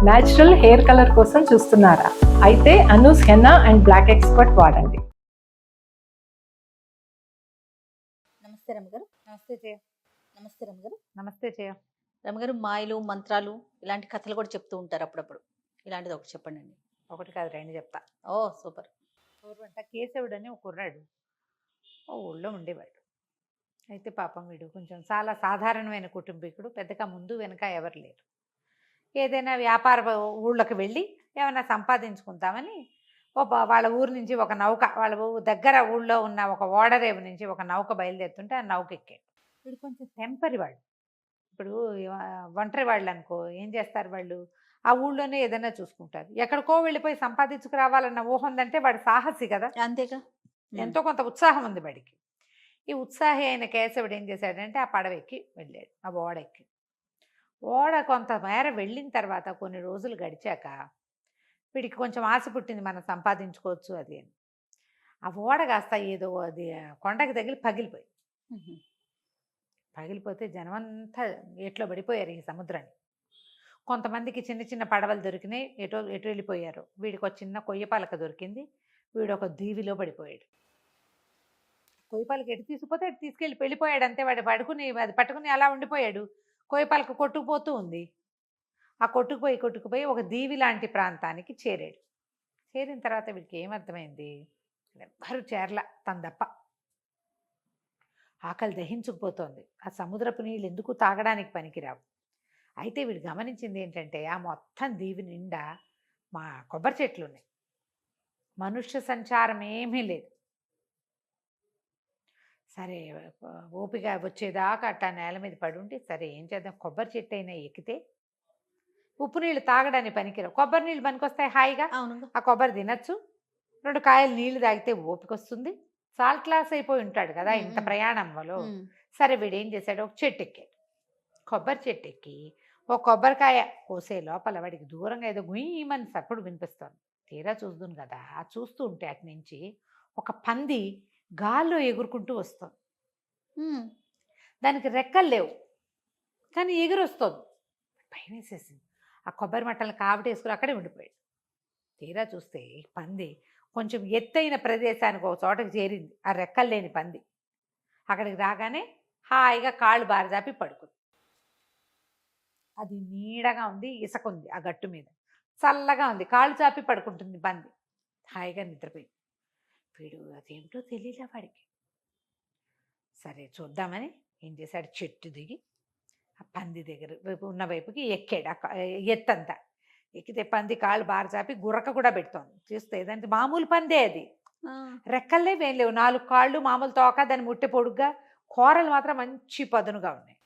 Natural hair colour కోసం చూస్తున్నారా? అయితే Anoos henna and black expert వాడండి. నమస్తే రమగారు. నమస్తే జయ. నమస్తే రమగారు. నమస్తే జయ. రమగారు, మాయలు మంత్రాలు ఇలాంటి కథలు కూడా చెప్తూ ఉంటారు అప్పుడప్పుడు. ఇలాంటిది ఒకటి చెప్పండి అండి. ఒకటి కాదు రెండు చెప్తా. ఓ సూపర్. పూర్వంట కేశవుడు అని ఒక కుర్రాడు ఓ ఊళ్ళో ఉండేవాడు. అయితే పాపం వీడు కొంచెం చాలా సాధారణమైన కుటుంబీకుడు, పెద్దగా ముందు వెనక ఎవరు లేరు. ఏదైనా వ్యాపార ఊళ్ళోకి వెళ్ళి ఏమైనా సంపాదించుకుంటామని వాళ్ళ ఊరు నుంచి ఒక నౌక, వాళ్ళ దగ్గర ఊళ్ళో ఉన్న ఒక ఓడరేవు నుంచి ఒక నౌక బయలుదేరుతుంటే ఆ నౌక ఎక్కాడు. వీడు కొంచెం టెంపరీ వాడు. ఇప్పుడు ఒంటరి వాళ్ళు అనుకో ఏం చేస్తారు, వాళ్ళు ఆ ఊళ్ళోనే ఏదైనా చూసుకుంటారు. ఎక్కడికో వెళ్ళిపోయి సంపాదించుకురావాలన్న ఊహ ఉందంటే వాడు సాహసి కదా, అంతేగా. ఎంతో కొంత ఉత్సాహం ఉంది వాడికి. ఈ ఉత్సాహి అయిన కేశవుడు ఏం చేశాడంటే ఆ పడవ ఎక్కి వెళ్ళాడు, ఆ ఓడ ఎక్కి. ఓడ కొంత మేర వెళ్ళిన తర్వాత కొన్ని రోజులు గడిచాక వీడికి కొంచెం ఆశ పుట్టింది, మనం సంపాదించుకోవచ్చు అది అని. ఆ ఓడ కాస్త ఏదో అది కొండకి తగిలి పగిలిపోతే జనమంతా ఎట్లో పడిపోయారు ఈ సముద్రాన్ని. కొంతమందికి చిన్న చిన్న పడవలు దొరికినాయి, ఎటు వెళ్ళిపోయారు. వీడికి ఒక చిన్న కొయ్య పలక దొరికింది, వీడు ఒక దీవిలో పడిపోయాడు. కొయ్య పలక ఎటు తీసుకుపోతే అటు తీసుకెళ్ళి వెళ్ళిపోయాడు అంతే. వాడు అది పట్టుకుని అలా ఉండిపోయాడు. కొయ్య పలక కొట్టుకుపోతూ ఉంది. ఆ కొట్టుకుపోయి ఒక దీవి లాంటి ప్రాంతానికి చేరాడు. చేరిన తర్వాత వీడికి ఏమర్థమైంది, ఎవ్వరూ చేరల తన దప్ప. ఆకలి దహించుకుపోతోంది. ఆ సముద్రపు నీళ్ళు ఎందుకు తాగడానికి పనికిరావు. అయితే వీడు గమనించింది ఏంటంటే ఆ మొత్తం దీవి నిండా మా కొబ్బరి చెట్లు ఉన్నాయి, మనుష్య సంచారం ఏమీ లేదు. సరే ఓపిక వచ్చేదాకా అట్టా నేల మీద పడుంటే సరే ఏం చేద్దాం, కొబ్బరి చెట్టు అయినా ఎక్కితే ఉప్పు నీళ్ళు తాగడానికి పనికిరావు, కొబ్బరి నీళ్ళు పనికొస్తాయి హాయిగా. ఆ కొబ్బరి తినచ్చు, 2 కాయలు నీళ్లు తాగితే ఓపిక వస్తుంది. సాల్ట్ లాస్ అయిపోయి ఉంటాడు కదా ఇంత ప్రయాణంలో. సరే వీడు ఏం చేశాడు, ఒక చెట్టు ఎక్కాడు. కొబ్బరి చెట్టు ఎక్కి ఒక కొబ్బరికాయ కోసే లోపల వాడికి దూరంగా ఏదో గుయ్యమని సప్పుడు వినిపిస్తుంది. తీరా చూస్తుంది కదా, ఆ చూస్తూ ఉంటే అటు నుంచి ఒక పంది గాల్లో ఎగురుకుంటూ వస్తుంది. దానికి రెక్కలు లేవు కానీ ఎగురు వస్తుంది. భయం వేసేసింది. ఆ కొబ్బరి మట్టలను కావటేసుకుని అక్కడే ఉండిపోయాడు. తీరా చూస్తే పంది కొంచెం ఎత్తైన ప్రదేశానికి ఒక చోటకి చేరింది. ఆ రెక్కలు లేని పంది అక్కడికి రాగానే హాయిగా కాళ్ళు బారజాపి పడుకుంది. అది నీడగా ఉంది, ఇసుక ఉంది, ఆ గట్టు మీద చల్లగా ఉంది, కాళ్ళు చాపి పడుకుంటుంది పంది, హాయిగా నిద్రపోయింది. వీడు అదేమిటో తెలియలే వాడికి. సరే చూద్దామని ఏం చేశాడు, చెట్టు దిగి ఆ పంది దగ్గర ఉన్న వైపుకి ఎక్కాడు. ఎత్తంతా ఎక్కితే పంది కాళ్ళు బారచాపి గురక కూడా పెడుతోంది. చూస్తే ఏదంటే మామూలు పందే, అది రెక్కల్లే ఏం లేవు, 4 కాళ్ళు మామూలు తోక, దాని ముట్టె పొడుగ్గా, కూరలు మాత్రం మంచి పదునుగా ఉన్నాయి.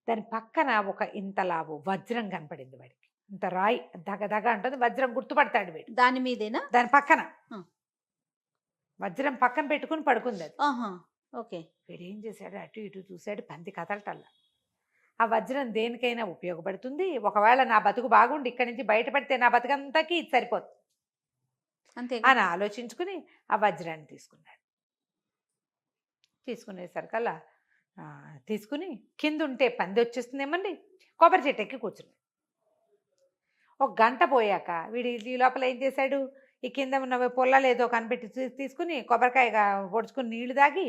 దాని పక్కన ఒక ఇంతలావు వజ్రం కనపడింది వాడికి, ఇంత రాయి దగదగ అంటుంది, వజ్రం గుర్తుపడతాడు వీడు. దాని మీదేనా? దాని పక్కన వజ్రం పక్కన పెట్టుకుని పడుకుంది అది. ఓకే. వీడు ఏం చేశాడు, అటు ఇటు చూశాడు, పంది కదలటల్లా. ఆ వజ్రం దేనికైనా ఉపయోగపడుతుంది, ఒకవేళ నా బతుకు బాగుండి ఇక్కడి నుంచి బయటపడితే నా బతుకంతాకి ఇది సరిపోతుంది అంతే అని ఆలోచించుకుని ఆ వజ్రాన్ని తీసుకున్నాడు. తీసుకునేసరికల్లా తీసుకుని కింద ఉంటే పంది వచ్చేస్తుందేమండి, కొబ్బరి చెట్టు ఎక్కి కూర్చున్నాడు. ఒక గంట పోయాక వీడి ఈ లోపల ఏం చేశాడు, ఈ కింద ఉన్న పొలాలు ఏదో కనిపెట్టి తీసుకుని కొబ్బరికాయ పొడుచుకుని నీళ్లు తాగి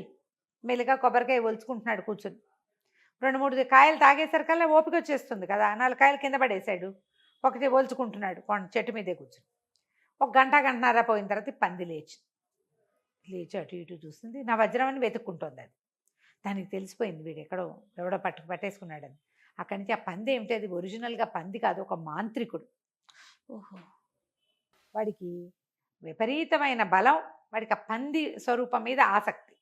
మెల్లిగా కొబ్బరికాయ ఒలుచుకుంటున్నాడు కూర్చుని. 2-3 కాయలు తాగేసరికల్లా ఓపిక వచ్చేస్తుంది కదా, 4 కాయలు కింద పడేశాడు, ఒకటి ఒలుచుకుంటున్నాడు చెట్టు మీదే కూర్చుని. ఒక గంటన్నర పోయిన తర్వాత పంది లేచి అటు ఇటు చూస్తుంది, నా వజ్రం అని వెతుక్కుంటుంది. అది దానికి తెలిసిపోయింది వీడు ఎవడో పట్టేసుకున్నాడని. అక్కడి నుంచి ఆ పంది ఏమిటి, అది ఒరిజినల్గా పంది కాదు, ఒక మాంత్రికుడు. ఓహో. వాడికి విపరీతమైన బలం, వాడికి ఆ పంది స్వరూపం మీద ఆసక్తి.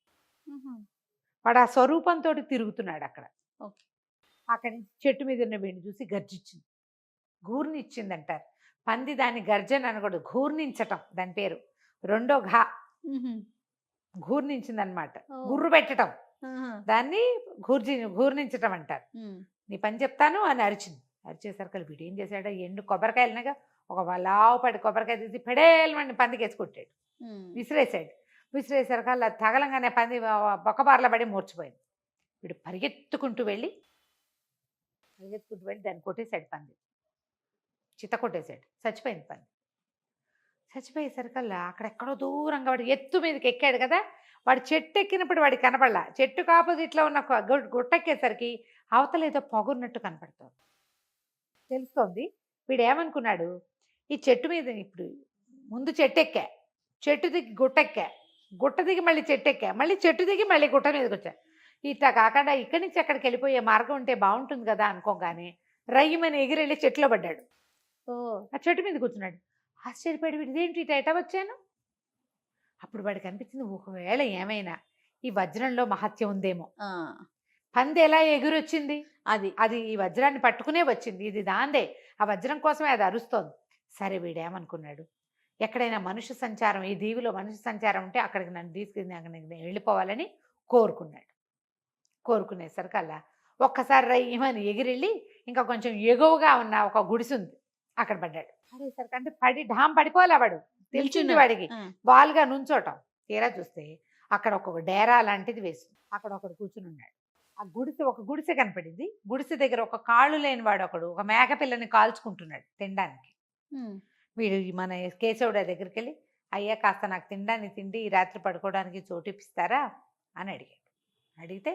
వాడు ఆ స్వరూపంతో తిరుగుతున్నాడు అక్కడ. అక్కడి నుంచి చెట్టు మీద ఉన్న వీడిని చూసి గర్జించింది, గూర్నిచ్చింది అంటారు. పంది దాన్ని గర్జన అనకూడదు, గూర్నించటం దాని పేరు. రెండో గూర్నించింది అనమాట, గుర్రు పెట్టడం, దాన్ని గూర్నించటం అంటారు. నీ పని చెప్తాను అని అరిచింది. అరిచేసరికి వీడు ఏం చేశాడు, ఎండు కొబ్బరికాయలునగా ఒక లావు పడి కొబ్బరికాయ తీసి పెడేలమని పందికి వేసుకొట్టాడు, విసిరేసాడు. విసిరేసరికల్లా తగలంగానే పంది బొక్కబార్ల పడి మూర్చిపోయింది. వీడు పరిగెత్తుకుంటూ వెళ్ళి దాన్ని కొట్టేశాడు పంది. చిత్త కొట్టేశాడు, చచ్చిపోయింది పంది. చచ్చిపోయేసరికల్లా అక్కడెక్కడో దూరంగా వాడు ఎత్తు మీదకి ఎక్కాడు కదా, వాడు చెట్టు ఎక్కినప్పుడు వాడికి కనపడలా, చెట్టుకు ఆపోజిట్లో ఉన్న గుట్టెక్కేసరికి అవతల ఏదో పొగున్నట్టు కనపడుతోంది, తెలుస్తోంది. వీడు ఏమనుకున్నాడు, ఈ చెట్టు మీద ఇప్పుడు ముందు చెట్టు ఎక్కా, చెట్టు దిగి గుట్ట ఎక్కా, గుట్ట దిగి మళ్ళీ చెట్టు ఎక్కా, మళ్ళీ చెట్టు దిగి మళ్ళీ గుట్ట మీదకి వచ్చా, ఇట్లా కాకుండా ఇక్కడి నుంచి అక్కడికి వెళ్ళిపోయే మార్గం ఉంటే బాగుంటుంది కదా అనుకోగానే రయ్యమని ఎగిరెళ్ళి చెట్లో పడ్డాడు. ఓ ఆ చెట్టు మీద కూర్చున్నాడు. ఆశ్చర్యపడి వీడు ఇదేంటి ఇట ఎట వచ్చాను. అప్పుడు వాడికి అనిపించింది, ఒకవేళ ఏమైనా ఈ వజ్రంలో మహత్యం ఉందేమో, ఆ, పంది ఎలా ఎగురొచ్చింది, అది అది ఈ వజ్రాన్ని పట్టుకునే వచ్చింది, ఇది దాందే, ఆ వజ్రం కోసమే అది అరుస్తోంది. సరే వీడేమనుకున్నాడు, ఎక్కడైనా మనుష్య సంచారం, ఈ దీవిలో మనుష్య సంచారం ఉంటే అక్కడికి నన్ను తీసుకుని అక్కడికి నేను వెళ్ళిపోవాలని కోరుకున్నాడు. కోరుకునేసరికల్లా ఒక్కసారి రయ్యమని ఎగిరెళ్ళి ఇంకా కొంచెం ఎగువగా ఉన్న ఒక గుడిసె ఉంది అక్కడ పడ్డాడు. పడేసరికి అంటే పడి ఢామ్ పడిపోలే, వాడు తెలిసింది నిల్చున్నాడు. వాడికి ఆ, వాలుగా నుంచోటం. తీరా చూస్తే అక్కడ ఒక డేరా లాంటిది వేసింది, అక్కడ ఒకడు కూర్చుని ఉన్నాడు. ఆ గుడిసె ఒక గుడిసె కనపడింది. గుడిసె దగ్గర ఒక కాళ్ళు లేని వాడు ఒకడు ఒక మేకపిల్లని కాల్చుకుంటున్నాడు తినడానికి. ఉమ్, వీడు ఈ మన కేశవుడి దగ్గరికి వెళ్ళి, అయ్యా కాస్త నాకు తినడానికి తిండి, ఈ రాత్రి పడుకోవడానికి చోటు ఇప్పిస్తారా అని అడిగాడు. అడిగితే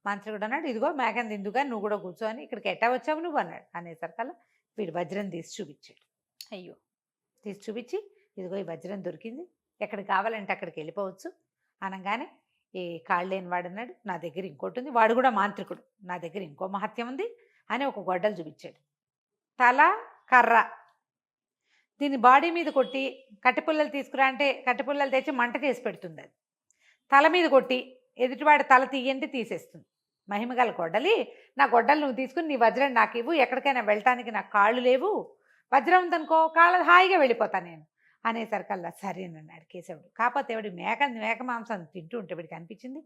మంత్రికుడు అన్నాడు, ఇదిగో మేకని తిందుగా, నువ్వు కూడా కూర్చో అని, ఇక్కడికి ఎట్టా వచ్చావు నువ్వు అన్నాడు. అనేసరికల్లా వీడు వజ్రం తీసి చూపించాడు. అయ్యో తీసి చూపించి, ఇదిగో ఈ వజ్రం దొరికింది, ఎక్కడికి కావాలంటే అక్కడికి వెళ్ళిపోవచ్చు అనగానే, ఈ కాళ్ళు లేని వాడు అన్నాడు, నా దగ్గర ఇంకోటి ఉంది, వాడు కూడా మాంత్రికుడు, నా దగ్గర ఇంకో మహత్యం ఉంది అని ఒక గొడ్డలు చూపించాడు. తల కర్ర, దీన్ని బాడీ మీద కొట్టి కట్టెపుల్లలు తీసుకురా అంటే కట్టెపుల్లలు తెచ్చి మంట చేసి పెడుతుంది. అది తల మీద కొట్టి ఎదుటివాడి తల తీయంటే తీసేస్తుంది. మహిమగల గొడ్డలి, నా గొడ్డలు నువ్వు తీసుకుని నీ వజ్రం నాకు ఇవ్వు, ఎక్కడికైనా వెళ్ళటానికి నాకు కాళ్ళు లేవు, వజ్రం ఉందనుకో కాళ్ళు హాయిగా వెళ్ళిపోతాను నేను అనేసరికల్లా సరేనన్నాడు కేశవుడు. కాకపోతే వాడు మేక మాంసం తింటూ ఉంటే వీడికి అనిపించింది,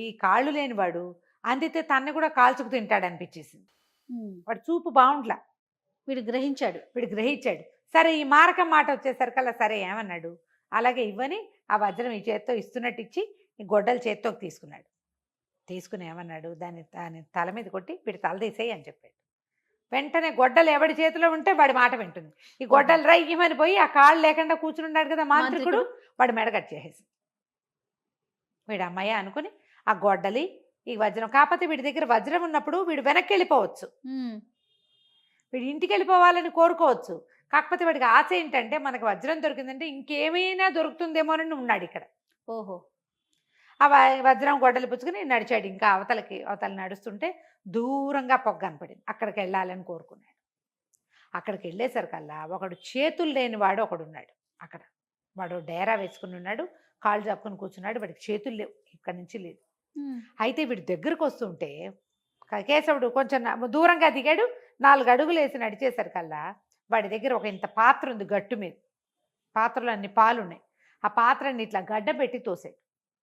ఈ కాళ్ళు లేనివాడు అందితే తన్ని కూడా కాల్చుకు తింటాడు అనిపించేసింది. ఉమ్, వాడు చూపు బాగుంట్లా, వీడు గ్రహించాడు. వీడు గ్రహించాడు. సరే ఈ మారకం మాట వచ్చేసరికల్లా సరే ఏమన్నాడు, అలాగే ఇవ్వని ఆ వజ్రం ఈ చేత్తో ఇస్తున్నట్టు ఇచ్చి ఈ గొడ్డలు చేత్తోకి తీసుకున్నాడు. తీసుకుని ఏమన్నాడు, దాని తల మీద కొట్టి వీడి తల తీసేయి అని చెప్పాడు. వెంటనే గొడ్డలు ఎవడి చేతిలో ఉంటే వాడి మాట వింటుంది. ఈ గొడ్డలు రయ్యమని పోయి ఆ కాళ్ళు లేకుండా కూర్చుని ఉన్నాడు కదా మాంత్రికుడు, వాడి మెడ కట్ చేసేసి వీడు అమ్మాయి అనుకుని ఆ గొడ్డలి ఈ వజ్రం, కాకపోతే వీడి దగ్గర వజ్రం ఉన్నప్పుడు వీడు వెనక్కి వెళ్ళిపోవచ్చు, ఉమ్, వీడు ఇంటికి వెళ్ళిపోవాలని కోరుకోవచ్చు. కాకపోతే వాడికి ఆశ ఏంటంటే మనకు వజ్రం దొరికిందంటే ఇంకేమైనా దొరుకుతుందేమోనని ఉన్నాడు ఇక్కడ. ఓహో ఆ వజ్రం గొడ్డలు పుచ్చుకుని నడిచాడు. ఇంకా అవతల నడుస్తుంటే దూరంగా పొగ కనపడింది, అక్కడికి వెళ్ళాలని కోరుకున్నాడు. అక్కడికి వెళ్ళేసరికల్లా ఒకడు చేతులు లేని వాడు ఒకడున్నాడు అక్కడ. వాడు డేరా వేసుకుని ఉన్నాడు, కాళ్ళు చాపుకొని కూర్చున్నాడు, వాడికి చేతులు లేవు, ఇక్కడి నుంచి లేదు. ఉమ్, అయితే వీడు దగ్గరకు వస్తుంటే కేశవుడు కొంచెం దూరంగా దిగాడు, 4 అడుగులు వేసి నడిచేసరికల్లా వాడి దగ్గర ఒక ఇంత పాత్ర ఉంది గట్టు మీద, పాత్రలో అన్ని పాలు ఉన్నాయి. ఆ పాత్రని ఇట్లా గడ్డ పెట్టి తోసాడు.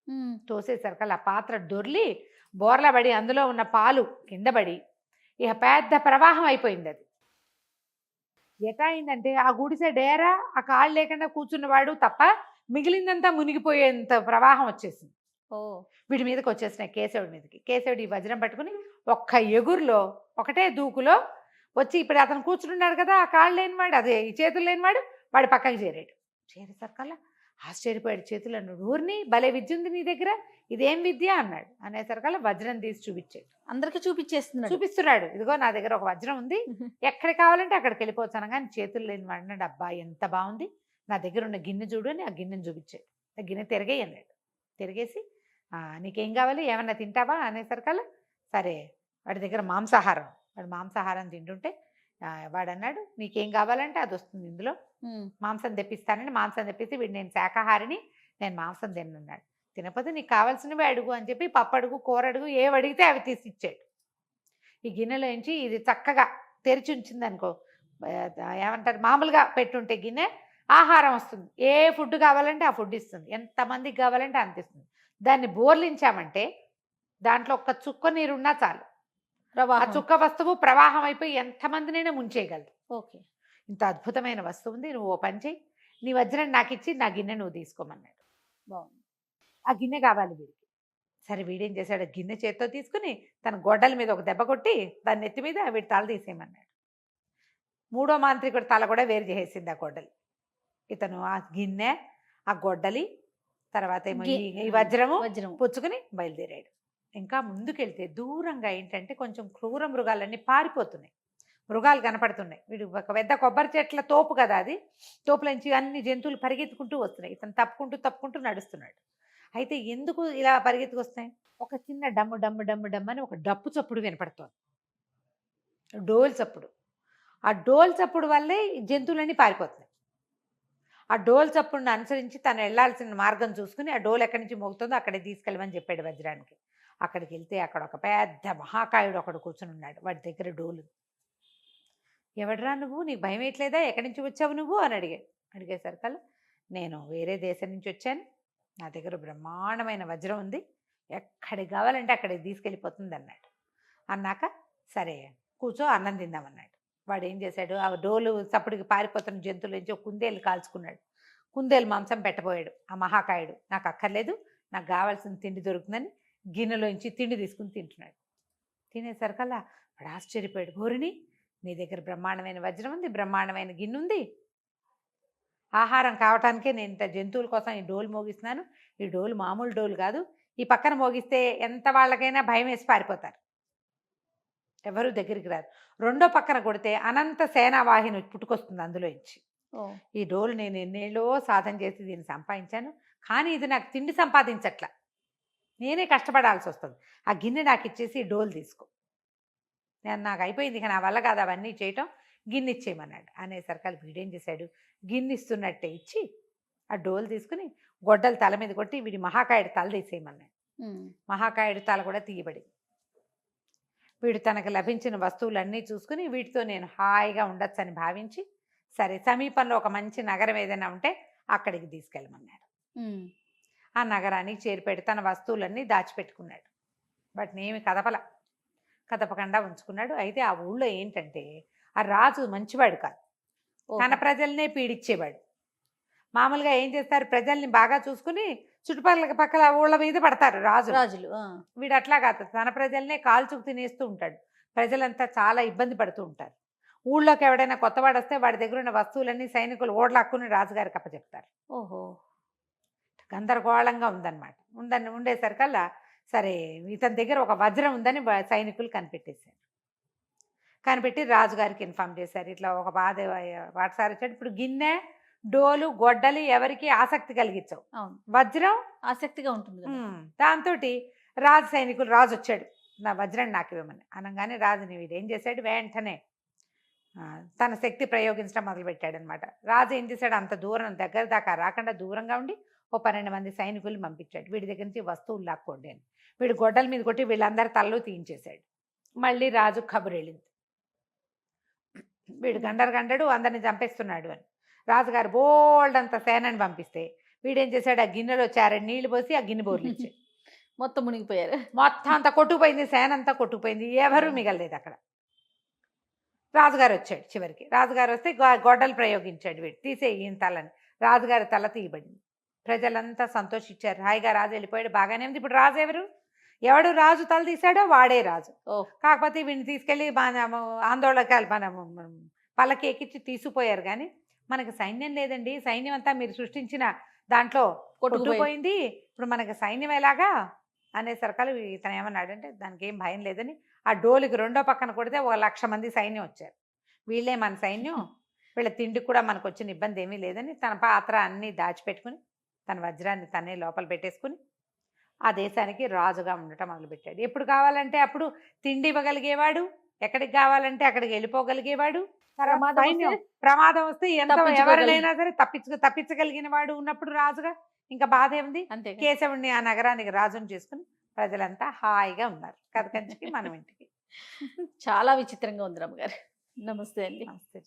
ఉమ్, తోసేసరికల్లా ఆ పాత్ర దొర్లి బోర్ల పడి అందులో ఉన్న పాలు కింద పడి ఇక పెద్ద ప్రవాహం అయిపోయింది. అది ఎటా అయిందంటే ఆ గుడిసె డేరా ఆ కాళ్ళు లేకుండా కూర్చున్నవాడు తప్ప మిగిలిందంతా మునిగిపోయేంత ప్రవాహం వచ్చేసింది. ఓ వీడి మీదకి వచ్చేసినాయి కేశవుడి మీదకి. కేశవుడు ఈ వజ్రం పట్టుకుని ఒక్క ఎగురులో ఒకటే దూకులో వచ్చి ఇప్పుడు అతను కూర్చున్నాడు కదా ఆ కాళ్ళు లేనివాడు, అదే ఈ చేతులు లేనివాడు, వాడి పక్కకి చేరాడు. చేరేసరికల్లా ఆశ్చర్యపోయాడు. చేతులు అన్నాడు, ఊరిని భలే విద్య ఉంది నీ దగ్గర, ఇదేం విద్య అన్నాడు. అనేసరికల్లా వజ్రం తీసి చూపించాడు. అందరికి చూపించేస్తున్నాడు. చూపిస్తున్నాడు, ఇదిగో నా దగ్గర ఒక వజ్రం ఉంది, ఎక్కడికి కావాలంటే అక్కడికి వెళ్ళిపోవచ్చు అనగానే చేతులు లేని వాడు అన్నాడు, అబ్బా ఎంత బాగుంది, నా దగ్గర ఉన్న గిన్నె చూడు అని ఆ గిన్నెని చూపించాడు. ఆ గిన్నె తిరిగేయి అన్నాడు. తిరిగేసి నీకేం కావాలి, ఏమన్నా తింటావా అనేసరికల్లా సరే వాడి దగ్గర మాంసాహారం, వాడు మాంసాహారం తింటుంటే వాడు అన్నాడు, నీకేం కావాలంటే అది వస్తుంది ఇందులో, మాంసం తెప్పిస్తానని మాంసం తెప్పిస్తే వీడు నేను శాకాహారిని, నేను మాంసం తిన్నాడు. తినకపోతే నీకు కావాల్సినవి అడుగు అని చెప్పి పప్పు అడుగు, కూర అడుగు, ఏవి అడిగితే అవి తీసి ఇచ్చాడు. ఈ గిన్నెలో నుంచి ఇది చక్కగా తెరిచి ఉంచింది అనుకో, ఏమంటారు మామూలుగా పెట్టుంటే గిన్నె ఆహారం వస్తుంది, ఏ ఫుడ్ కావాలంటే ఆ ఫుడ్ ఇస్తుంది, ఎంతమందికి కావాలంటే అంత ఇస్తుంది. దాన్ని బోర్లించామంటే దాంట్లో ఒక్క చుక్క నీరున్నా చాలు, ఆ చుక్క వస్తువు ప్రవాహం అయిపోయి ఎంతమందినైనా ముంచేయగలదు. ఓకే, ఇంత అద్భుతమైన వస్తువు ఉంది, నువ్వు ఓ పని చేయి, నీ వజ్రం నాకు ఇచ్చి నా గిన్నె నువ్వు తీసుకోమన్నాడు. బాగుంది. ఆ గిన్నె కావాలి వీడికి. సరే వీడేం చేశాడు, గిన్నె చేత్తో తీసుకుని తన గొడ్డల మీద ఒక దెబ్బ కొట్టి దాన్ని నెత్తి మీద వీడి తల తీసేయమన్నాడు. మూడో మాంత్రికుడి తల కూడా వేరు చేసేసింది ఆ గొడ్డలి. ఇతను ఆ గిన్నె, ఆ గొడ్డలి, తర్వాత ఏమో ఈ వజ్రము పుచ్చుకుని బయలుదేరాడు. ఇంకా ముందుకెళ్తే దూరంగా ఏంటంటే కొంచెం క్రూర మృగాలన్నీ పారిపోతున్నాయి, మృగాలు కనపడుతున్నాయి. వీడు ఒక పెద్ద కొబ్బరి చెట్ల తోపు కదా, అది తోపులోంచి అన్ని జంతువులు పరిగెత్తుకుంటూ వస్తున్నాయి. ఇతను తప్పుకుంటూ నడుస్తున్నాడు. అయితే ఎందుకు ఇలా పరిగెత్తుకొస్తున్నాయి? ఒక చిన్న డమ్ము డమ్ము డమ్ము డమ్ము అని ఒక డప్పు చప్పుడు వినపడుతోంది, డోల్ చప్పుడు. ఆ డోల్ చప్పుడు వల్లే ఈ జంతువులన్నీ పారిపోతున్నాయి. ఆ డోల్ చప్పుడుని అనుసరించి తను వెళ్లాల్సిన మార్గం చూసుకుని ఆ డోల్ ఎక్కడి నుంచి మోగుతుందో అక్కడే తీసుకెళ్ళమని చెప్పాడు వజ్రానికి. అక్కడికి వెళ్తే అక్కడ ఒక పెద్ద మహాకాయుడు ఒకడు కూర్చుని ఉన్నాడు. వాడి దగ్గర డోలు. ఎవడరా నువ్వు, నీకు భయం వేయట్లేదా, ఎక్కడి నుంచి వచ్చావు నువ్వు అని అడిగేసరికల్లా నేను వేరే దేశం నుంచి వచ్చాను, నా దగ్గర బ్రహ్మాండమైన వజ్రం ఉంది, ఎక్కడికి కావాలంటే అక్కడికి తీసుకెళ్ళిపోతుంది అన్నాడు. అన్నాక సరే కూర్చో అన్నం తిందామన్నాడు. వాడు ఏం చేశాడు, ఆ డోలు చప్పుడికి పారిపోతున్న జంతువుల నుంచి ఒక కుందేలు కాల్చుకున్నాడు. కుందేలు మాంసం పెట్టబోయాడు. ఆ మహాకాయుడు నాకు అక్కర్లేదు, నాకు కావాల్సిన తిండి దొరుకుతుందని గిన్నెలోంచి తిండి తీసుకుని తింటున్నాడు. తినేసరికల్లా వాడు ఆశ్చర్యపోయాడు. గోరిని, నీ దగ్గర బ్రహ్మాండమైన వజ్రం ఉంది, బ్రహ్మాండమైన గిన్నె ఉంది, ఆహారం కావటానికే నేను ఇంత జంతువుల కోసం ఈ డోలు మోగిస్తున్నాను. ఈ డోలు మామూలు డోలు కాదు, ఈ పక్కన మోగిస్తే ఎంత వాళ్ళకైనా భయం వేసి పారిపోతారు, ఎవరు దగ్గరికి రారు. రెండో పక్కన కొడితే అనంత సేనావాహిని పుట్టుకొస్తుంది అందులోంచి. ఈ డోలు నేను ఎన్నేళ్ళో సాధన చేసి దీన్ని సంపాదించాను, కానీ ఇది నాకు తిండి సంపాదించట్లా, నేనే కష్టపడాల్సి వస్తుంది. ఆ గిన్నె నాకు ఇచ్చేసి ఈ డోలు తీసుకో, నాకు అయిపోయింది, ఇక నా వల్ల కాదు అవన్నీ చేయటం, గిన్నె ఇచ్చేయమన్నాడు. అనేసరికి వీడేం చేశాడు, గిన్నె ఇస్తున్నట్టే ఇచ్చి ఆ డోలు తీసుకుని గొడ్డలు తల మీద కొట్టి వీడి మహాకాయుడు తల తీసేయమన్నాడు. మహాకాయుడు తల కూడా తీయబడింది. వీడు తనకు లభించిన వస్తువులన్నీ చూసుకుని వీటితో నేను హాయిగా ఉండొచ్చని భావించి సరే సమీపంలో ఒక మంచి నగరం ఏదైనా ఉంటే అక్కడికి తీసుకెళ్ళమన్నాడు. ఆ నగరానికి చేరిపెట్టి తన వస్తువులన్నీ దాచిపెట్టుకున్నాడు. వాటిని ఏమి కదపకుండా ఉంచుకున్నాడు. అయితే ఆ ఊళ్ళో ఏంటంటే ఆ రాజు మంచివాడు కాదు, తన ప్రజల్నే పీడిచ్చేవాడు. మామూలుగా ఏం చేస్తారు, ప్రజల్ని బాగా చూసుకుని చుట్టుపక్కల ఊళ్ళ మీద పడతారు రాజులు. వీడు అట్లా కాదు, తన ప్రజల్నే కాల్చుకు తినేస్తూ ఉంటాడు. ప్రజలంతా చాలా ఇబ్బంది పడుతూ ఉంటారు. ఊళ్ళోకి ఎవడైనా కొత్తవాడు వస్తే వాడి దగ్గర ఉన్న వస్తువులన్నీ సైనికులు ఓడలాక్కుని రాజుగారికి అప్పచెప్తారు. ఓహో, గందరగోళంగా ఉందన్నమాట. ఉండేసరికల్లా సరే ఇతని దగ్గర ఒక వజ్రం ఉందని సైనికులు కనిపెట్టి రాజుగారికి ఇన్ఫామ్ చేశారు. ఇట్లా ఒక బాధ వాటసారి వచ్చాడు. ఇప్పుడు గిన్నె, డోలు, గొడ్డలి ఎవరికి ఆసక్తి కలిగించవు, వజ్రం ఆసక్తిగా ఉంటుంది. దాంతో రాజు వచ్చాడు, నా వజ్రం నాకు ఇవ్వమని అనగానే రాజుని వీడేం చేశాడు, వెంటనే తన శక్తి ప్రయోగించడం మొదలుపెట్టాడు అనమాట. రాజు ఏం చేశాడు, అంత దూరం దగ్గర దాకా రాకుండా దూరంగా ఉండి ఓ 12 మంది సైనికులు పంపించాడు. వీడి దగ్గర నుంచి వస్తువులు లాక్కోండి అని. వీడు గొడ్డల మీద కొట్టి వీళ్ళందరి తలలో తీయించేశాడు. మళ్ళీ రాజు కబురు వెళ్ళింది, వీడు గండరు అందరిని చంపేస్తున్నాడు అని. రాజుగారు బోల్డ్ అంత సేనని పంపిస్తే వీడేం చేశాడు, ఆ గిన్నెలో చారడి నీళ్లు పోసి ఆ గిన్నె బోర్లు ఇచ్చాడు. మొత్తం మునిగిపోయారు, మొత్తం అంతా కొట్టుకుపోయింది, సేన అంతా కొట్టుకుపోయింది, ఎవరూ మిగలలేదు అక్కడ. రాజుగారు వచ్చాడు. చివరికి రాజుగారు వస్తే గొడ్డలు ప్రయోగించాడు, వీడు తీసే ఈయన తలని. రాజుగారి తల తీయబడింది. ప్రజలంతా సంతోషించారు. హాయిగా రాజు వెళ్ళిపోయాడు, బాగానే ఉంది. ఇప్పుడు రాజు ఎవడు రాజు తల తీశాడో వాడే రాజు. కాకపోతే వీడిని తీసుకెళ్ళి ఆందోళనకాలు పల్లకి ఎక్కించి తీసుకుపోయారు. కానీ మనకు సైన్యం లేదండి, సైన్యం అంతా మీరు సృష్టించిన దాంట్లో కొట్టుకుపోయింది, ఇప్పుడు మనకు సైన్యం ఎలాగా అనేసరికలు ఇతను ఏమన్నాడంటే దానికి ఏం భయం లేదని ఆ డోలుకి రెండో పక్కన కొడితే 1,00,000 మంది సైన్యం వచ్చారు. వీళ్ళే మన సైన్యం, వీళ్ళ తిండికి కూడా మనకు వచ్చిన ఇబ్బంది ఏమీ లేదని తన పాత్ర అన్నీ దాచిపెట్టుకుని తన వజ్రాన్ని తనే లోపల పెట్టేసుకుని ఆ దేశానికి రాజుగా ఉండటం మొదలుపెట్టాడు. ఎప్పుడు కావాలంటే అప్పుడు తిండి ఇవ్వగలిగేవాడు, ఎక్కడికి కావాలంటే అక్కడికి వెళ్ళిపోగలిగేవాడు. ప్రమాదం వస్తే ఎంత ఎవరినైనా సరే తప్పించగలిగిన వాడు ఉన్నప్పుడు రాజుగా ఇంకా బాధ ఏముంది. కేశవుడిని ఆ నగరానికి రాజుని చేసుకుని ప్రజలంతా హాయిగా ఉన్నారు. కథ కంచికి మనం ఇంటికి. చాలా విచిత్రంగా ఉంది రమ్మగారు. నమస్తే అండి. నమస్తే.